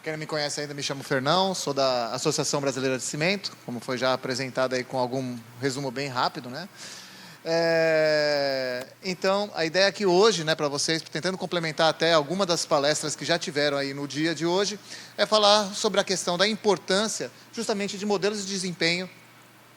Quem não me conhece ainda, me chamo Fernão, sou da Associação Brasileira de Cimento, como foi já apresentado aí com algum resumo bem rápido, né? Então, a ideia aqui hoje, né, para vocês, tentando complementar até alguma das palestras que já tiveram aí no dia de hoje, é falar sobre a questão da importância justamente de modelos de desempenho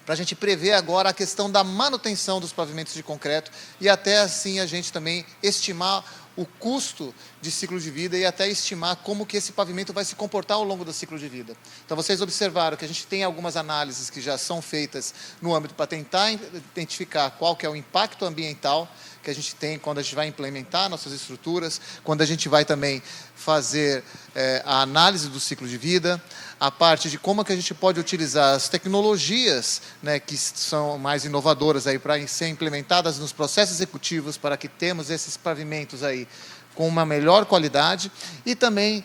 para a gente prever agora a questão da manutenção dos pavimentos de concreto e até assim a gente também estimar o custo de ciclo de vida e até estimar como que esse pavimento vai se comportar ao longo do ciclo de vida. Então, vocês observaram que a gente tem algumas análises que já são feitas no âmbito para tentar identificar qual que é o impacto ambiental que a gente tem quando a gente vai implementar nossas estruturas, quando a gente vai também fazer a análise do ciclo de vida, a parte de como que a gente pode utilizar as tecnologias, né, que são mais inovadoras aí para ser implementadas nos processos executivos para que temos esses pavimentos aí com uma melhor qualidade e também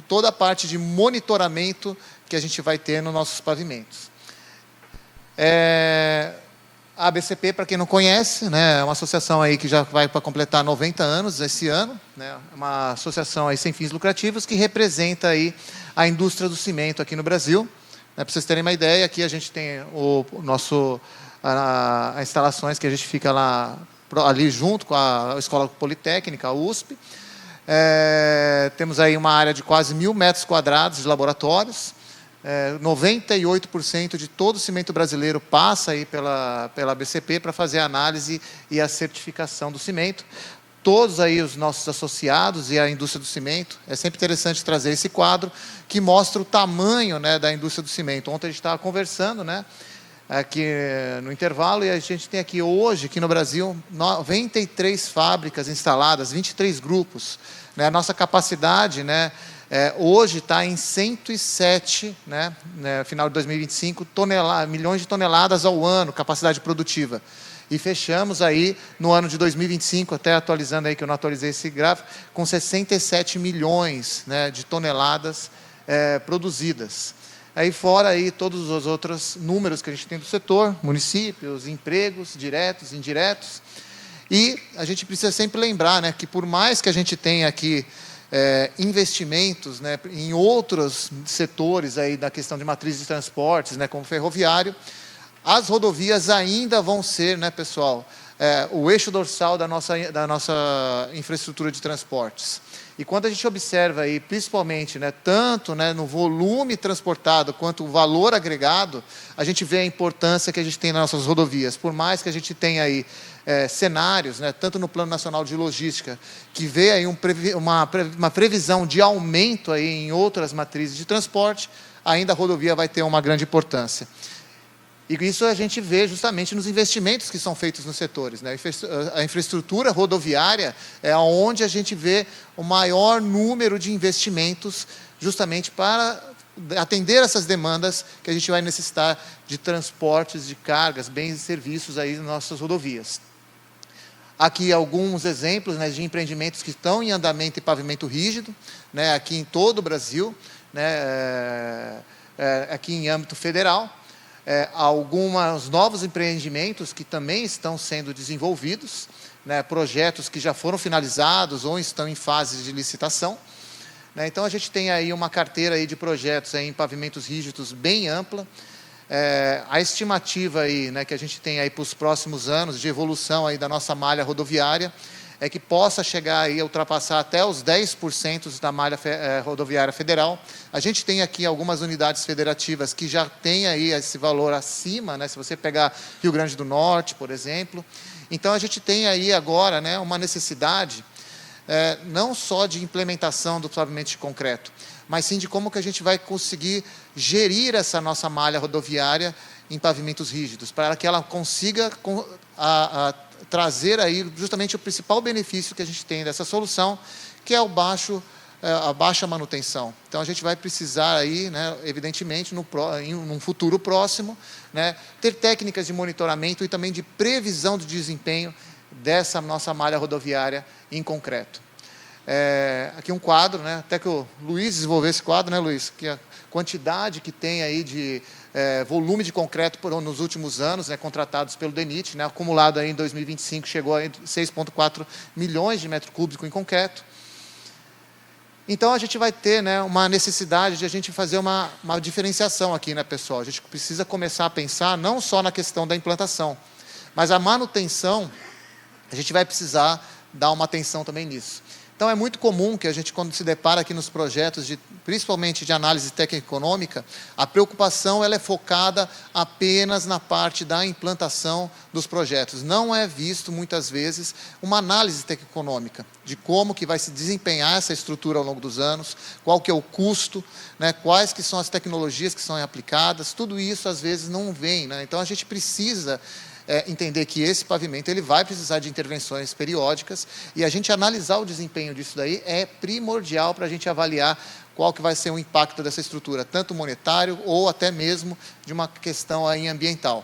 toda a parte de monitoramento que a gente vai ter nos nossos pavimentos. A ABCP, para quem não conhece, né, é uma associação aí que já vai para completar 90 anos esse ano, né, uma associação aí sem fins lucrativos que representa aí a indústria do cimento aqui no Brasil. Né, para vocês terem uma ideia, aqui a gente tem as instalações que a gente fica lá ali junto com a Escola Politécnica, a USP. Temos aí uma área de quase 1.000 metros quadrados de laboratórios. 98% de todo o cimento brasileiro passa aí pela BCP para fazer a análise e a certificação do cimento. Todos aí os nossos associados e a indústria do cimento. É sempre interessante trazer esse quadro que mostra o tamanho, né, da indústria do cimento. Ontem a gente estava conversando, né, aqui no intervalo, e a gente tem aqui hoje, aqui no Brasil, 93 fábricas instaladas, 23 grupos. Né, a nossa capacidade, né, hoje está em 107, né, final de 2025, milhões de toneladas ao ano, capacidade produtiva. E fechamos aí no ano de 2025, até atualizando aí, que eu não atualizei esse gráfico, com 67 milhões, né, de toneladas produzidas. Aí fora aí todos os outros números que a gente tem do setor, municípios, empregos, diretos, indiretos. E a gente precisa sempre lembrar, né, que por mais que a gente tenha aqui investimentos, né, em outros setores aí da questão de matriz de transportes, né, como ferroviário, as rodovias ainda vão ser, né, pessoal, o eixo dorsal da nossa infraestrutura de transportes. E quando a gente observa aí, principalmente, né, tanto, né, no volume transportado quanto o valor agregado, a gente vê a importância que a gente tem nas nossas rodovias. Por mais que a gente tenha aí cenários, né, tanto no Plano Nacional de Logística, que vê aí uma previsão de aumento aí em outras matrizes de transporte, ainda a rodovia vai ter uma grande importância. E isso a gente vê justamente nos investimentos que são feitos nos setores. Né? A infraestrutura rodoviária é onde a gente vê o maior número de investimentos justamente para atender essas demandas que a gente vai necessitar de transportes, de cargas, bens e serviços aí nas nossas rodovias. Aqui alguns exemplos, né, de empreendimentos que estão em andamento e pavimento rígido, né, aqui em todo o Brasil, né, aqui em âmbito federal. Alguns novos empreendimentos que também estão sendo desenvolvidos, né, projetos que já foram finalizados ou estão em fase de licitação. Né, então, a gente tem aí uma carteira aí de projetos aí em pavimentos rígidos bem ampla. A estimativa aí, né, que a gente tem aí para os próximos anos de evolução aí da nossa malha rodoviária é que possa chegar aí a ultrapassar até os 10% da malha rodoviária federal. A gente tem aqui algumas unidades federativas que já têm aí esse valor acima, né, se você pegar Rio Grande do Norte, por exemplo. Então, a gente tem aí agora, né, uma necessidade não só de implementação do pavimento de concreto, mas sim de como que a gente vai conseguir gerir essa nossa malha rodoviária em pavimentos rígidos, para que ela consiga trazer aí justamente o principal benefício que a gente tem dessa solução, que é a baixa manutenção. Então, a gente vai precisar aí, né, evidentemente, num futuro próximo, né, ter técnicas de monitoramento e também de previsão do desempenho dessa nossa malha rodoviária em concreto. Aqui um quadro, né, até que o Luiz desenvolveu esse quadro, né, Luiz, que a quantidade que tem aí de volume de concreto nos últimos anos, né, contratados pelo DENIT, né, acumulado aí em 2025, chegou a 6,4 milhões de metros cúbicos em concreto. Então, a gente vai ter, né, uma necessidade de a gente fazer uma diferenciação aqui, né, pessoal? A gente precisa começar a pensar não só na questão da implantação, mas a manutenção, a gente vai precisar dar uma atenção também nisso. Então, é muito comum que a gente, quando se depara aqui nos projetos, principalmente de análise técnico-econômica, a preocupação ela é focada apenas na parte da implantação dos projetos. Não é visto, muitas vezes, uma análise técnico-econômica de como que vai se desempenhar essa estrutura ao longo dos anos, qual que é o custo, né, quais que são as tecnologias que são aplicadas, tudo isso, às vezes, não vem, né? Então, a gente precisa entender que esse pavimento ele vai precisar de intervenções periódicas e a gente analisar o desempenho disso daí é primordial para a gente avaliar qual que vai ser o impacto dessa estrutura, tanto monetário ou até mesmo de uma questão aí ambiental.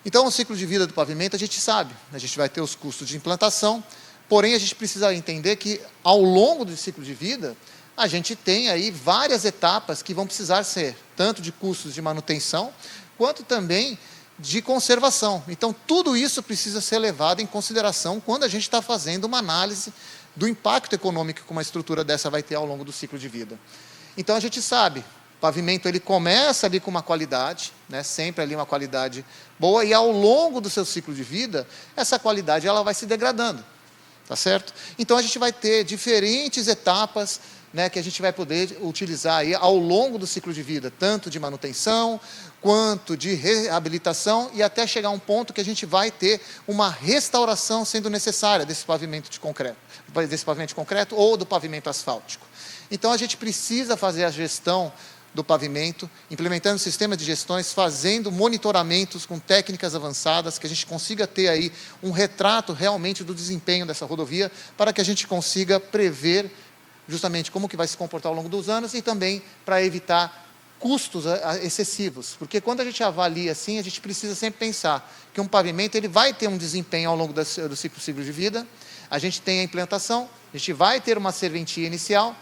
Então, o ciclo de vida do pavimento a gente sabe, a gente vai ter os custos de implantação, porém a gente precisa entender que ao longo do ciclo de vida a gente tem aí várias etapas que vão precisar ser tanto de custos de manutenção quanto também de conservação. Então, tudo isso precisa ser levado em consideração quando a gente está fazendo uma análise do impacto econômico que uma estrutura dessa vai ter ao longo do ciclo de vida. Então, a gente sabe, o pavimento ele começa ali com uma qualidade, né, sempre ali uma qualidade boa, e ao longo do seu ciclo de vida, essa qualidade ela vai se degradando, tá certo? Então, a gente vai ter diferentes etapas, né, que a gente vai poder utilizar aí ao longo do ciclo de vida, tanto de manutenção, quanto de reabilitação, e até chegar a um ponto que a gente vai ter uma restauração sendo necessária desse pavimento de concreto ou do pavimento asfáltico. Então, a gente precisa fazer a gestão do pavimento, implementando sistemas de gestões, fazendo monitoramentos com técnicas avançadas, que a gente consiga ter aí um retrato realmente do desempenho dessa rodovia, para que a gente consiga prever justamente como que vai se comportar ao longo dos anos e também para evitar custos excessivos, porque quando a gente avalia assim, a gente precisa sempre pensar que um pavimento ele vai ter um desempenho ao longo do ciclo de vida, a gente tem a implantação, a gente vai ter uma serventia inicial,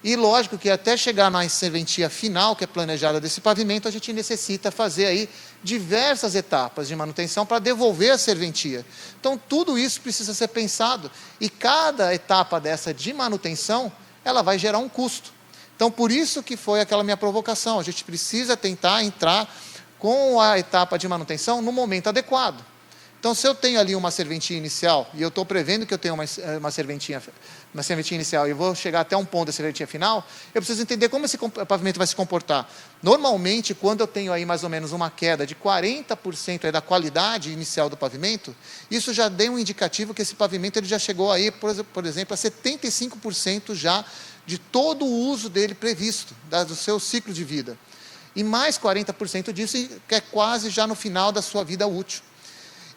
e lógico que até chegar na serventia final, que é planejada desse pavimento, a gente necessita fazer aí diversas etapas de manutenção para devolver a serventia. Então, tudo isso precisa ser pensado, e cada etapa dessa de manutenção, ela vai gerar um custo. Então, por isso que foi aquela minha provocação, a gente precisa tentar entrar com a etapa de manutenção no momento adequado. Então, se eu tenho ali uma serventia inicial, e eu estou prevendo que eu tenho uma serventia inicial, e eu vou chegar até um ponto da serventia final, eu preciso entender como esse pavimento vai se comportar. Normalmente, quando eu tenho aí mais ou menos uma queda de 40% aí da qualidade inicial do pavimento, isso já deu um indicativo que esse pavimento ele já chegou aí, por exemplo, a 75% já de todo o uso dele previsto, do seu ciclo de vida. E mais 40% disso que é quase já no final da sua vida útil.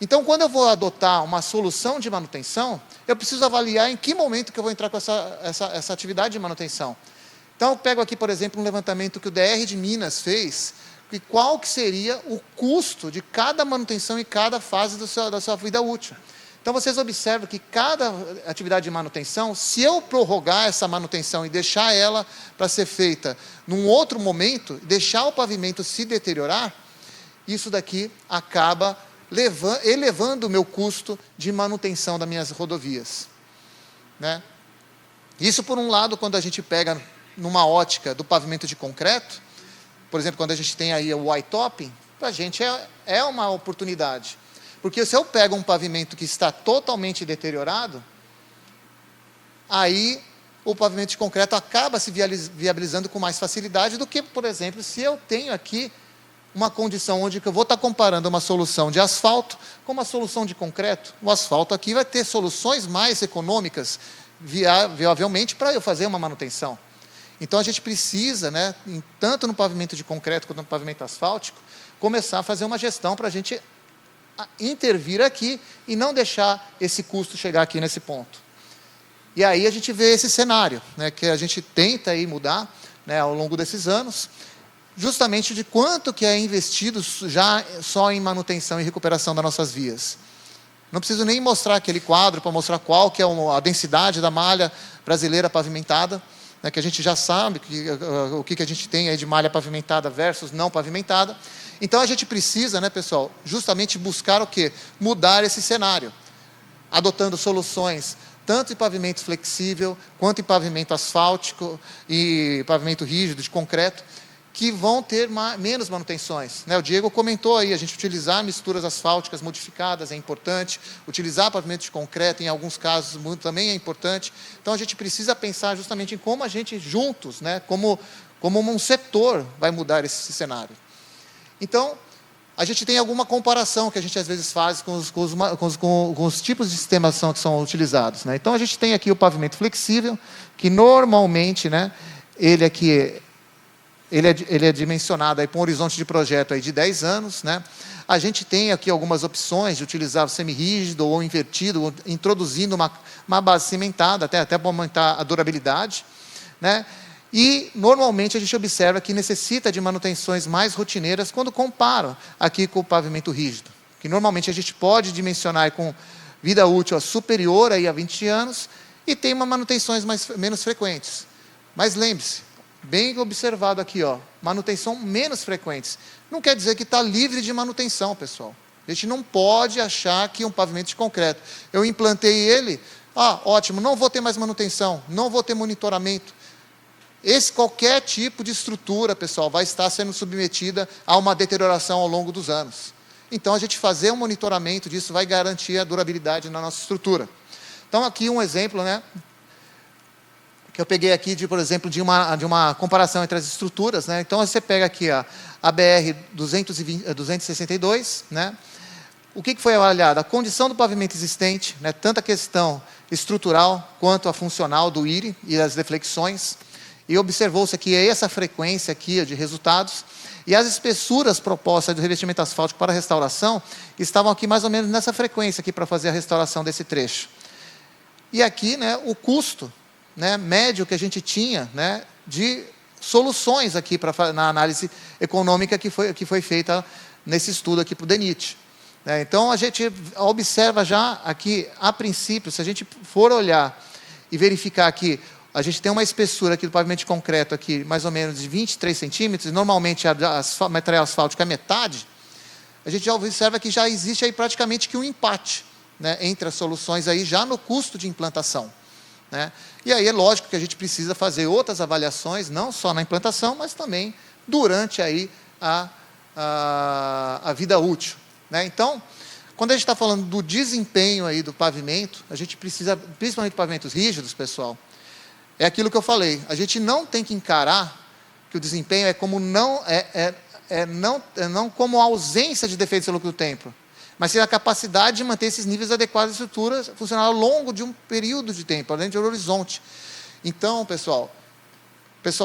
Então, quando eu vou adotar uma solução de manutenção, eu preciso avaliar em que momento que eu vou entrar com essa atividade de manutenção. Então, eu pego aqui, por exemplo, um levantamento que o DR de Minas fez, e qual que seria o custo de cada manutenção em cada fase da sua vida útil. Então, vocês observam que cada atividade de manutenção, se eu prorrogar essa manutenção e deixar ela para ser feita num outro momento, deixar o pavimento se deteriorar, isso daqui acaba elevando o meu custo de manutenção das minhas rodovias, né? Isso, por um lado, quando a gente pega numa ótica do pavimento de concreto, por exemplo, quando a gente tem aí o white-topping, para a gente é uma oportunidade. Porque se eu pego um pavimento que está totalmente deteriorado, aí o pavimento de concreto acaba se viabilizando com mais facilidade do que, por exemplo, se eu tenho aqui uma condição onde eu vou estar comparando uma solução de asfalto com uma solução de concreto. O asfalto aqui vai ter soluções mais econômicas, viavelmente, para eu fazer uma manutenção. Então, a gente precisa, né, tanto no pavimento de concreto quanto no pavimento asfáltico, começar a fazer uma gestão para a gente intervir aqui e não deixar esse custo chegar aqui nesse ponto. E aí a gente vê esse cenário, né, que a gente tenta aí mudar, né, ao longo desses anos, justamente de quanto que é investido já só em manutenção e recuperação das nossas vias. Não preciso nem mostrar aquele quadro para mostrar qual que é a densidade da malha brasileira pavimentada, né, que a gente já sabe o que a gente tem aí de malha pavimentada versus não pavimentada. Então, a gente precisa, né, pessoal, justamente buscar o quê? Mudar esse cenário, adotando soluções tanto em pavimento flexível, quanto em pavimento asfáltico e pavimento rígido, de concreto, que vão ter menos manutenções, né? O Diego comentou aí, a gente utilizar misturas asfálticas modificadas é importante, utilizar pavimento de concreto, em alguns casos, também é importante. Então, a gente precisa pensar justamente em como a gente, juntos, né, como um setor, vai mudar esse cenário. Então, a gente tem alguma comparação que a gente, às vezes, faz com os tipos de sistemação que são utilizados, né? Então, a gente tem aqui o pavimento flexível, que normalmente, né, ele é dimensionado aí para um horizonte de projeto aí de 10 anos, né? A gente tem aqui algumas opções de utilizar o semi-rígido ou invertido, ou introduzindo uma base cimentada, até para aumentar a durabilidade, né? E, normalmente, a gente observa que necessita de manutenções mais rotineiras quando compara aqui com o pavimento rígido, que normalmente a gente pode dimensionar com vida útil superior aí a 20 anos e tem manutenções menos frequentes. Mas lembre-se, bem observado aqui, ó, manutenção menos frequentes. Não quer dizer que está livre de manutenção, pessoal. A gente não pode achar que um pavimento de concreto, eu implantei ele, ótimo, não vou ter mais manutenção, não vou ter monitoramento. Qualquer tipo de estrutura, pessoal, vai estar sendo submetida a uma deterioração ao longo dos anos. Então, a gente fazer um monitoramento disso vai garantir a durabilidade na nossa estrutura. Então, aqui um exemplo, né, que eu peguei aqui, por exemplo, de uma comparação entre as estruturas, né? Então, você pega aqui a BR-262, né? O que foi avaliado? A condição do pavimento existente, né? Tanto a questão estrutural quanto a funcional do IRI e as deflexões. E observou-se aqui essa frequência aqui de resultados, e as espessuras propostas do revestimento asfáltico para restauração estavam aqui mais ou menos nessa frequência aqui para fazer a restauração desse trecho. E aqui, né, o custo, né, médio que a gente tinha, né, de soluções aqui na análise econômica que foi feita nesse estudo aqui para o DENIT. Então, a gente observa já aqui, a princípio, se a gente for olhar e verificar aqui, a gente tem uma espessura aqui do pavimento de concreto aqui, mais ou menos de 23 centímetros, e normalmente a material asfáltico é metade, a gente já observa que já existe aí praticamente que um empate, né, entre as soluções aí já no custo de implantação, né? E aí é lógico que a gente precisa fazer outras avaliações, não só na implantação, mas também durante aí a vida útil, né? Então, quando a gente está falando do desempenho aí do pavimento, a gente precisa, principalmente pavimentos rígidos, pessoal, é aquilo que eu falei, a gente não tem que encarar que o desempenho é como não como a ausência de defeitos ao longo do tempo, mas sim a capacidade de manter esses níveis adequados de estrutura funcionar ao longo de um período de tempo, além do horizonte. Então, o pessoal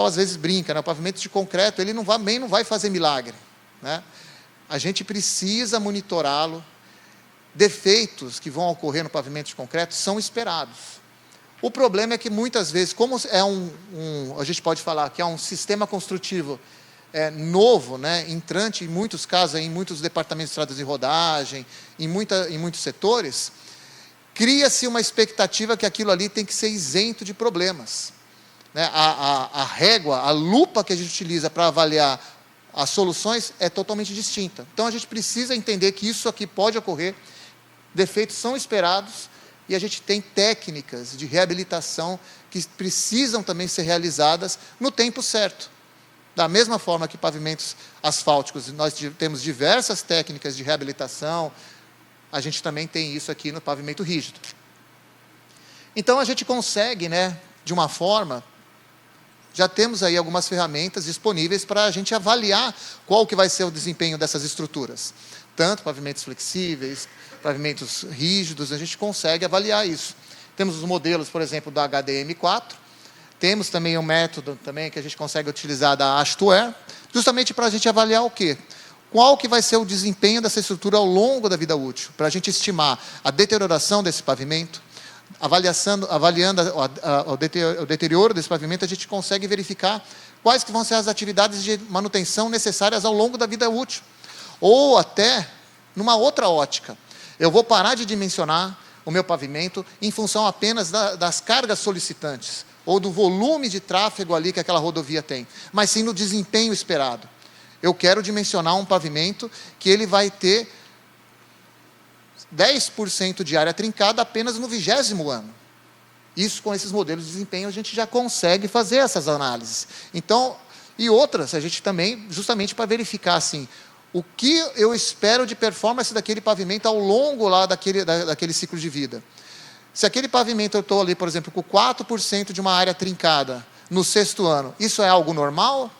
às vezes brinca, né? O pavimento de concreto, ele não vai fazer milagre, né? A gente precisa monitorá-lo. Defeitos que vão ocorrer no pavimento de concreto são esperados. O problema é que, muitas vezes, como a gente pode falar que é um sistema construtivo novo, né, entrante, em muitos casos, em muitos departamentos de estradas de rodagem, em muitos setores, cria-se uma expectativa que aquilo ali tem que ser isento de problemas, né? A régua, a lupa que a gente utiliza para avaliar as soluções é totalmente distinta. Então, a gente precisa entender que isso aqui pode ocorrer, defeitos são esperados, e a gente tem técnicas de reabilitação que precisam também ser realizadas no tempo certo. Da mesma forma que pavimentos asfálticos, nós temos diversas técnicas de reabilitação, a gente também tem isso aqui no pavimento rígido. Então, a gente consegue, né, de uma forma, já temos aí algumas ferramentas disponíveis para a gente avaliar qual que vai ser o desempenho dessas estruturas. Tanto pavimentos flexíveis, pavimentos rígidos, a gente consegue avaliar isso. Temos os modelos, por exemplo, da HDM4, temos também um método também que a gente consegue utilizar da Ashware, justamente para a gente avaliar o quê? Qual que vai ser o desempenho dessa estrutura ao longo da vida útil, para a gente estimar a deterioração desse pavimento, avaliando o deterioro desse pavimento, a gente consegue verificar quais que vão ser as atividades de manutenção necessárias ao longo da vida útil. Ou até, numa outra ótica, eu vou parar de dimensionar o meu pavimento em função apenas das cargas solicitantes, ou do volume de tráfego ali que aquela rodovia tem, mas sim no desempenho esperado. Eu quero dimensionar um pavimento que ele vai ter 10% de área trincada apenas no 20º ano. Isso, com esses modelos de desempenho, a gente já consegue fazer essas análises. Então, e outras, a gente também, justamente para verificar, assim, o que eu espero de performance daquele pavimento ao longo lá daquele ciclo de vida. Se aquele pavimento eu estou ali, por exemplo, com 4% de uma área trincada no 6º ano, isso é algo normal?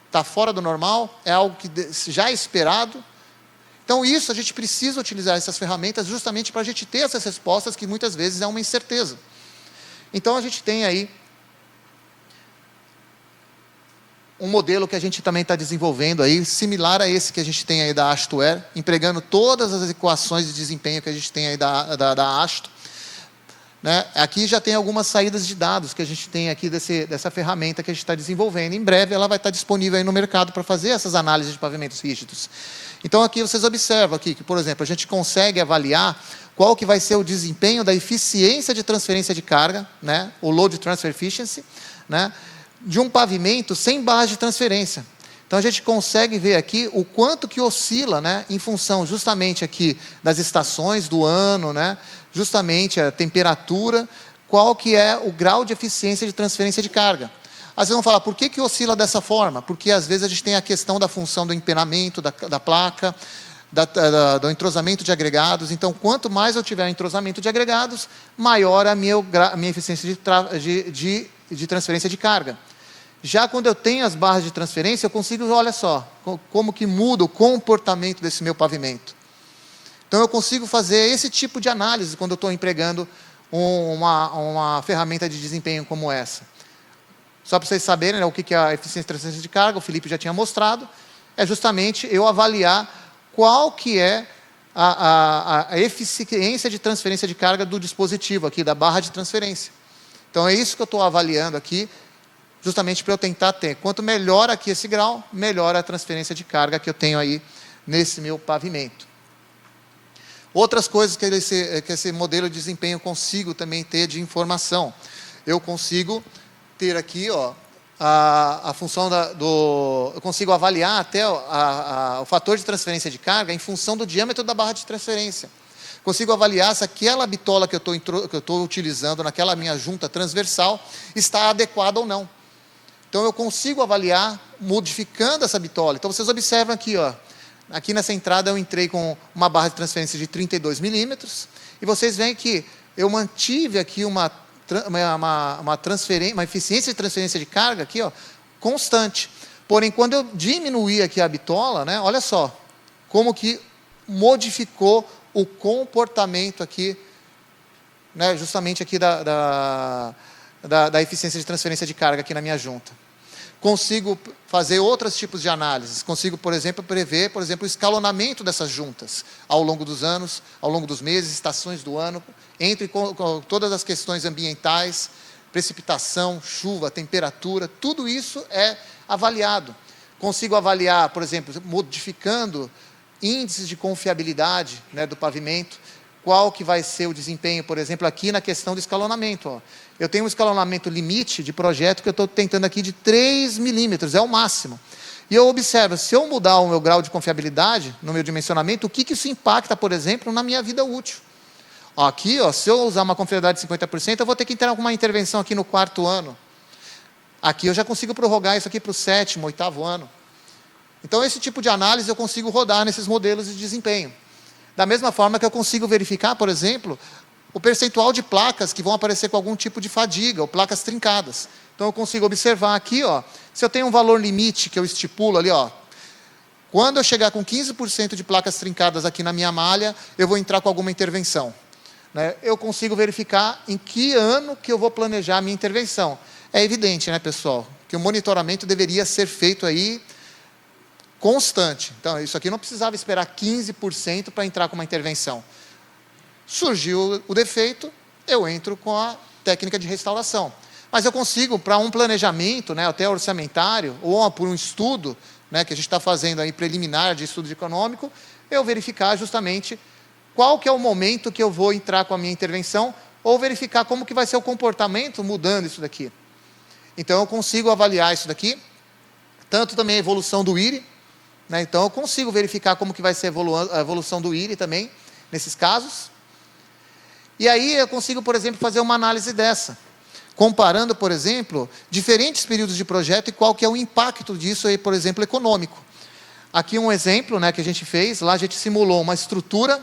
Está fora do normal? É algo que já é esperado? Então, isso a gente precisa utilizar essas ferramentas justamente para a gente ter essas respostas que muitas vezes é uma incerteza. Então, a gente tem aí um modelo que a gente também está desenvolvendo aí, similar a esse que a gente tem aí da Astware, empregando todas as equações de desempenho que a gente tem aí da Asto. Né? Aqui já tem algumas saídas de dados que a gente tem aqui dessa ferramenta que a gente está desenvolvendo. Em breve ela vai estar disponível aí no mercado para fazer essas análises de pavimentos rígidos. Então aqui vocês observam aqui que, por exemplo, a gente consegue avaliar qual que vai ser o desempenho da eficiência de transferência de carga, né? O Load Transfer Efficiency, né? De um pavimento sem barras de transferência. Então a gente consegue ver aqui o quanto que oscila, né, em função justamente aqui das estações do ano, né, justamente a temperatura, qual que é o grau de eficiência de transferência de carga. Às vezes vão falar, por que oscila dessa forma? Porque às vezes a gente tem a questão da função do empenamento da placa, do entrosamento de agregados. Então, quanto mais eu tiver entrosamento de agregados, maior a minha eficiência de transferência de carga. Já quando eu tenho as barras de transferência, eu consigo, olha só, como que muda o comportamento desse meu pavimento. Então, eu consigo fazer esse tipo de análise quando eu estou empregando uma ferramenta de desempenho como essa. Só para vocês saberem, né, o que é a eficiência de transferência de carga, o Felipe já tinha mostrado, é justamente eu avaliar qual que é a eficiência de transferência de carga do dispositivo aqui, da barra de transferência. Então, é isso que eu estou avaliando aqui, justamente para eu tentar ter. Quanto melhor aqui esse grau, melhor a transferência de carga que eu tenho aí nesse meu pavimento. Outras coisas que esse modelo de desempenho consigo também ter de informação. Eu consigo ter aqui, ó, a função eu consigo avaliar até o fator de transferência de carga em função do diâmetro da barra de transferência. Consigo avaliar se aquela bitola que eu estou utilizando naquela minha junta transversal está adequada ou não. Então, eu consigo avaliar modificando essa bitola. Então, vocês observam aqui, ó, aqui nessa entrada eu entrei com uma barra de transferência de 32 milímetros, e vocês veem que eu mantive aqui uma eficiência de transferência de carga aqui, ó, constante. Porém, quando eu diminuí aqui a bitola, né, olha só, como que modificou o comportamento aqui, né, justamente aqui da eficiência de transferência de carga aqui na minha junta. Consigo fazer outros tipos de análises. Consigo, por exemplo, prever, por exemplo, o escalonamento dessas juntas ao longo dos anos, ao longo dos meses, estações do ano, entre com todas as questões ambientais, precipitação, chuva, temperatura, tudo isso é avaliado. Consigo avaliar, por exemplo, modificando índices de confiabilidade, né, do pavimento, qual que vai ser o desempenho, por exemplo, aqui na questão do escalonamento. Ó. Eu tenho um escalonamento limite de projeto que eu estou tentando aqui de 3 milímetros, é o máximo. E eu observo, se eu mudar o meu grau de confiabilidade no meu dimensionamento, o que isso impacta, por exemplo, na minha vida útil. Ó, aqui, ó, se eu usar uma confiabilidade de 50%, eu vou ter que entrar com uma intervenção aqui no 4º ano. Aqui eu já consigo prorrogar isso aqui para o 7º, 8º ano. Então, esse tipo de análise eu consigo rodar nesses modelos de desempenho. Da mesma forma que eu consigo verificar, por exemplo, o percentual de placas que vão aparecer com algum tipo de fadiga, ou placas trincadas. Então, eu consigo observar aqui, ó, se eu tenho um valor limite que eu estipulo ali, ó, quando eu chegar com 15% de placas trincadas aqui na minha malha, eu vou entrar com alguma intervenção. Né? Eu consigo verificar em que ano que eu vou planejar a minha intervenção. É evidente, né, pessoal, que o monitoramento deveria ser feito aí constante. Então, isso aqui não precisava esperar 15% para entrar com uma intervenção. Surgiu o defeito, eu entro com a técnica de restauração. Mas eu consigo, para um planejamento, né, até orçamentário, ou por um estudo, né, que a gente está fazendo aí preliminar de estudo econômico, eu verificar justamente qual que é o momento que eu vou entrar com a minha intervenção, ou verificar como que vai ser o comportamento mudando isso daqui. Então, eu consigo avaliar isso daqui, tanto também a evolução do IRI, né, então eu consigo verificar como que vai ser a evolução do IRI também, nesses casos. E aí eu consigo, por exemplo, fazer uma análise dessa. comparando, por exemplo, diferentes períodos de projeto e qual que é o impacto disso, aí, por exemplo, econômico. Aqui um exemplo, né, que a gente fez, lá a gente simulou uma estrutura,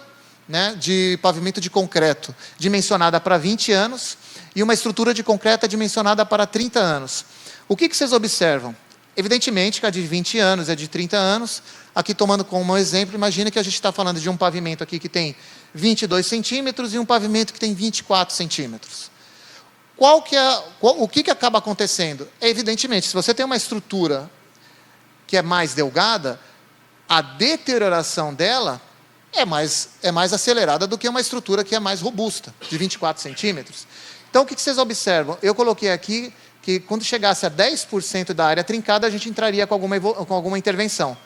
né, de pavimento de concreto dimensionada para 20 anos e uma estrutura de concreto dimensionada para 30 anos. O que vocês observam? Evidentemente que a de 20 anos é de 30 anos. Aqui, tomando como exemplo, imagina que a gente está falando de um pavimento aqui que tem 22 centímetros e um pavimento que tem 24 centímetros. O que acaba acontecendo? Evidentemente, se você tem uma estrutura que é mais delgada, a deterioração dela é mais acelerada do que uma estrutura que é mais robusta, de 24 centímetros. Então, o que vocês observam? Eu coloquei aqui que quando chegasse a 10% da área trincada, a gente entraria com alguma intervenção.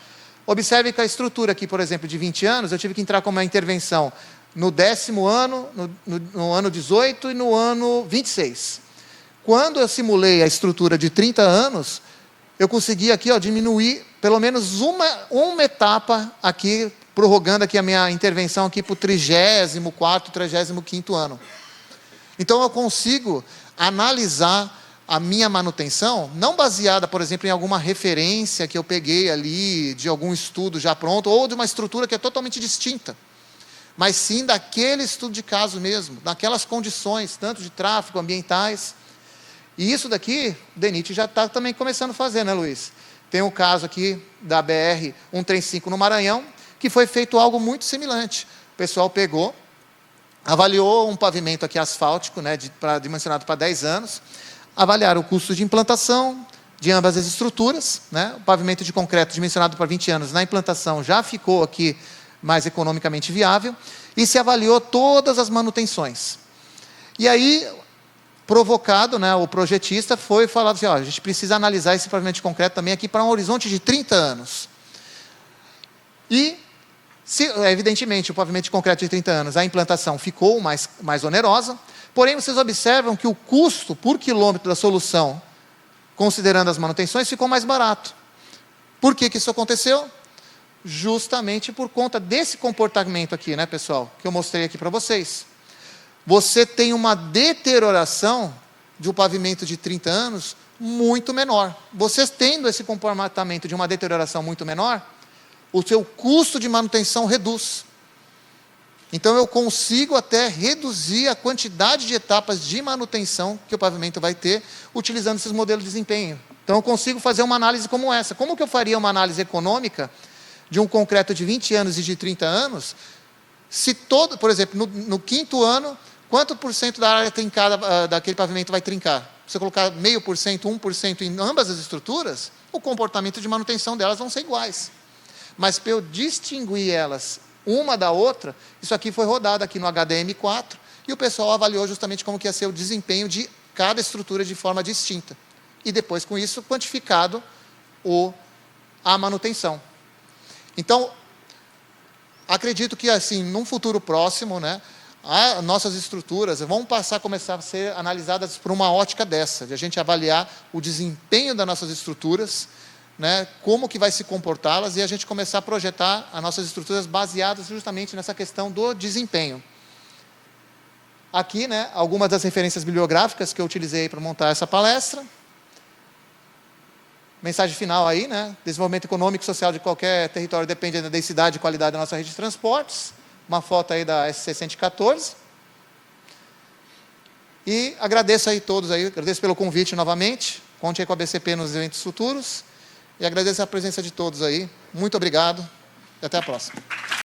Observe que a estrutura aqui, por exemplo, de 20 anos, eu tive que entrar com uma intervenção no 10º ano, no ano 18 e no ano 26. Quando eu simulei a estrutura de 30 anos, eu consegui aqui, ó, diminuir pelo menos uma etapa aqui, prorrogando aqui a minha intervenção aqui para o 34º, 35º ano. Então, eu consigo analisar a minha manutenção, não baseada, por exemplo, em alguma referência que eu peguei ali, de algum estudo já pronto, ou de uma estrutura que é totalmente distinta, mas sim daquele estudo de caso mesmo, daquelas condições, tanto de tráfego, ambientais. E isso daqui, o DENIT já está também começando a fazer, né, Luiz? Tem um caso aqui da BR-135 no Maranhão, que foi feito algo muito semelhante. O pessoal pegou, avaliou um pavimento aqui asfáltico, né, dimensionado para 10 anos, avaliaram o custo de implantação de ambas as estruturas, né? O pavimento de concreto dimensionado para 20 anos na implantação já ficou aqui mais economicamente viável, e se avaliou todas as manutenções. E aí, provocado, né, o projetista foi falar assim, ó, a gente precisa analisar esse pavimento de concreto também aqui para um horizonte de 30 anos. E, evidentemente, o pavimento de concreto de 30 anos, a implantação ficou mais onerosa, porém, vocês observam que o custo por quilômetro da solução, considerando as manutenções, ficou mais barato. Por que isso aconteceu? Justamente por conta desse comportamento aqui, né, pessoal, que eu mostrei aqui para vocês. Você tem uma deterioração de um pavimento de 30 anos muito menor. Vocês tendo esse comportamento de uma deterioração muito menor, o seu custo de manutenção reduz. Então, eu consigo até reduzir a quantidade de etapas de manutenção que o pavimento vai ter, utilizando esses modelos de desempenho. Então, eu consigo fazer uma análise como essa. Como que eu faria uma análise econômica de um concreto de 20 anos e de 30 anos, se todo, por exemplo, no 5º ano, quanto por cento da área trincada daquele pavimento vai trincar? Se eu colocar 0,5%, 1% em ambas as estruturas, o comportamento de manutenção delas vão ser iguais. Mas para eu distinguir elas uma da outra, isso aqui foi rodado aqui no HDM4, e o pessoal avaliou justamente como que ia ser o desempenho de cada estrutura de forma distinta. E depois, com isso, quantificado a manutenção. Então, acredito que, assim, num futuro próximo, né, as nossas estruturas vão começar a ser analisadas por uma ótica dessa, de a gente avaliar o desempenho das nossas estruturas, né, como que vai se comportá-las, e a gente começar a projetar as nossas estruturas baseadas justamente nessa questão do desempenho. Aqui, né, algumas das referências bibliográficas que eu utilizei para montar essa palestra. Mensagem final aí, né? Desenvolvimento econômico e social de qualquer território depende da densidade e qualidade da nossa rede de transportes. Uma foto aí da SC114. E agradeço aí todos aí, agradeço pelo convite novamente. Conte aí com a BCP nos eventos futuros. E agradeço a presença de todos aí. Muito obrigado e até a próxima.